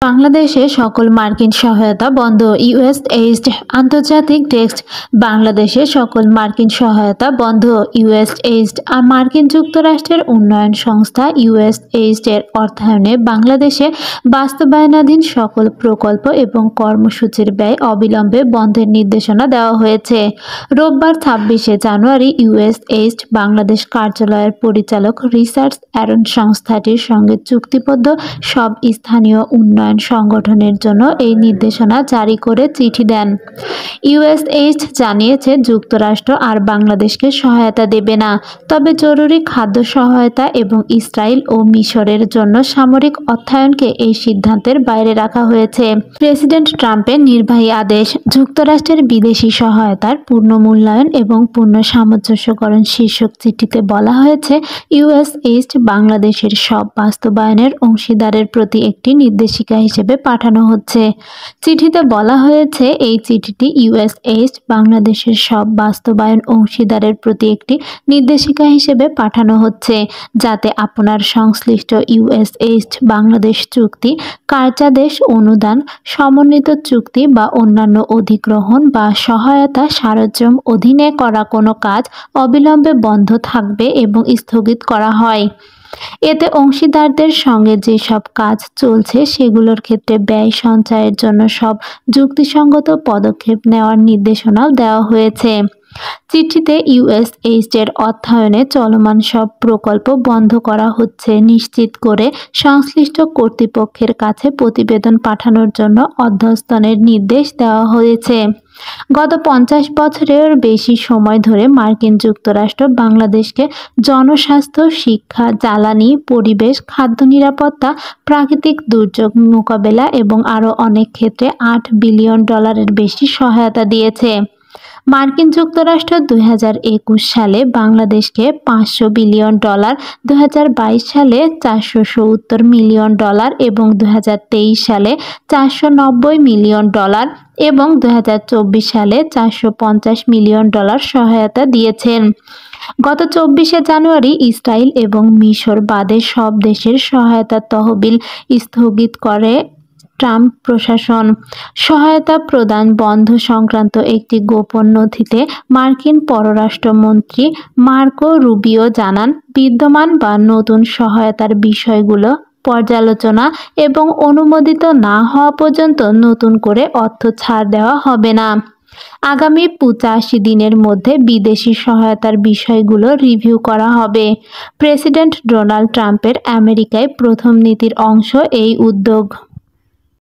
বাংলাদেশে সকল মার্কিন সহায়তা বন্ধ। ইউএস এইড আন্তর্জাতিক ডেস্ক। বাংলাদেশে সকল মার্কিন সহায়তা বন্ধ। ইউএস এইড মার্কিন যুক্তরাষ্ট্রের উন্নয়ন সংস্থা ইউএস এইড-এর অর্থায়নে বাংলাদেশে বাস্তবায়নাধীন সকল প্রকল্প এবং কর্মসূচির ব্যয় অবিলম্বে বন্ধের নির্দেশনা দেওয়া হয়েছে। রোববার 26শে জানুয়ারি ইউএস এইড বাংলাদেশ কার্যালয়ের পরিচালক রিচার্ড অ্যারন সংস্থাটির সঙ্গে চুক্তিবদ্ধ সব স্থানীয় উন্নয়ন সংগঠনের জন্য এই নির্দেশনা জারি করে চিঠি দেন। ইউএসএইড জানিয়েছে যুক্তরাষ্ট্র আর বাংলাদেশকে সহায়তা দেবে না, তবে জরুরি খাদ্য সহায়তা এবং ইসরায়েল ও মিশরের জন্য সামরিক অর্থায়নকে এই সিদ্ধান্তের বাইরে রাখা হয়েছে। প্রেসিডেন্ট ট্রাম্পের নির্বাহী আদেশ। যুক্তরাষ্ট্রের বিদেশি সহায়তার পূর্ণ মূল্যায়ন এবং পূর্ণ সামঞ্জস্যকরণ শীর্ষক চিঠিতে বলা হয়েছে, ইউএসএইড বাংলাদেশের সব বাস্তবায়নের অংশীদারের প্রতি একটি নির্দেশিকা হিসেবে পাঠানো হচ্ছে। চিঠিতে বলা হয়েছে, এই চিঠিটি ইউএসএইড বাংলাদেশের সব বাস্তবায়ন অংশীদারের প্রতি একটি নির্দেশিকা হিসেবে পাঠানো হচ্ছে, যাতে আপনার সংশ্লিষ্ট ইউএসএইড বাংলাদেশ চুক্তি, কার্যাদেশ, অনুদান, সমন্বিত চুক্তি বা অন্যান্য অধিগ্রহণ বা সহায়তা সারঞ্জাম অধীনে করা কোনো কাজ অবিলম্বে বন্ধ থাকবে এবং স্থগিত করা হয়। এতে অংশীদারদের সঙ্গে যেসব কাজ চলছে সেগুলোর ক্ষেত্রে ব্যয় সঞ্চয়ের জন্য সব যুক্তিসঙ্গত পদক্ষেপ নেওয়ার নির্দেশনাও দেওয়া হয়েছে। চিঠিতে ইউএসএইড-এর অর্থায়নে চলমান সব প্রকল্প বন্ধ করা হচ্ছে নিশ্চিত করে সংশ্লিষ্ট কর্তৃপক্ষের কাছে প্রতিবেদন পাঠানোর জন্য অধ্যস্তনের নির্দেশ দেওয়া হয়েছে। গত 50 বছরের বেশি সময় ধরে মার্কিন যুক্তরাষ্ট্র বাংলাদেশকে জনস্বাস্থ্য, শিক্ষা, জ্বালানি, পরিবেশ, খাদ্য নিরাপত্তা, প্রাকৃতিক দুর্যোগ মোকাবেলা এবং আরও অনেক ক্ষেত্রে $8 বিলিয়ন বেশি সহায়তা দিয়েছে। মার্কিন যুক্তরাষ্ট্র 2021 সালে বাংলাদেশকে $500 বিলিয়ন, 2022 সালে $470 মিলিয়ন এবং 2023 সালে $490 মিলিয়ন এবং 2024 সালে $450 মিলিয়ন সহায়তা দিয়েছেন। গত 24শে জানুয়ারি ইসরায়েল এবং মিশর বাদে সব দেশের সহায়তা তহবিল স্থগিত করে ট্রাম্প প্রশাসন। সহায়তা প্রদান বন্ধ সংক্রান্ত একটি গোপন নথিতে মার্কিন পররাষ্ট্রমন্ত্রী মার্কো রুবিও জানান, বিদ্যমান বা নতুন সহায়তার বিষয়গুলো পর্যালোচনা এবং অনুমোদিত না হওয়া পর্যন্ত নতুন করে অর্থ ছাড় দেওয়া হবে না। আগামী 85 দিনের মধ্যে বিদেশি সহায়তার বিষয়গুলো রিভিউ করা হবে। প্রেসিডেন্ট ডোনাল্ড ট্রাম্পের আমেরিকায় প্রথম নীতির অংশ এই উদ্যোগ।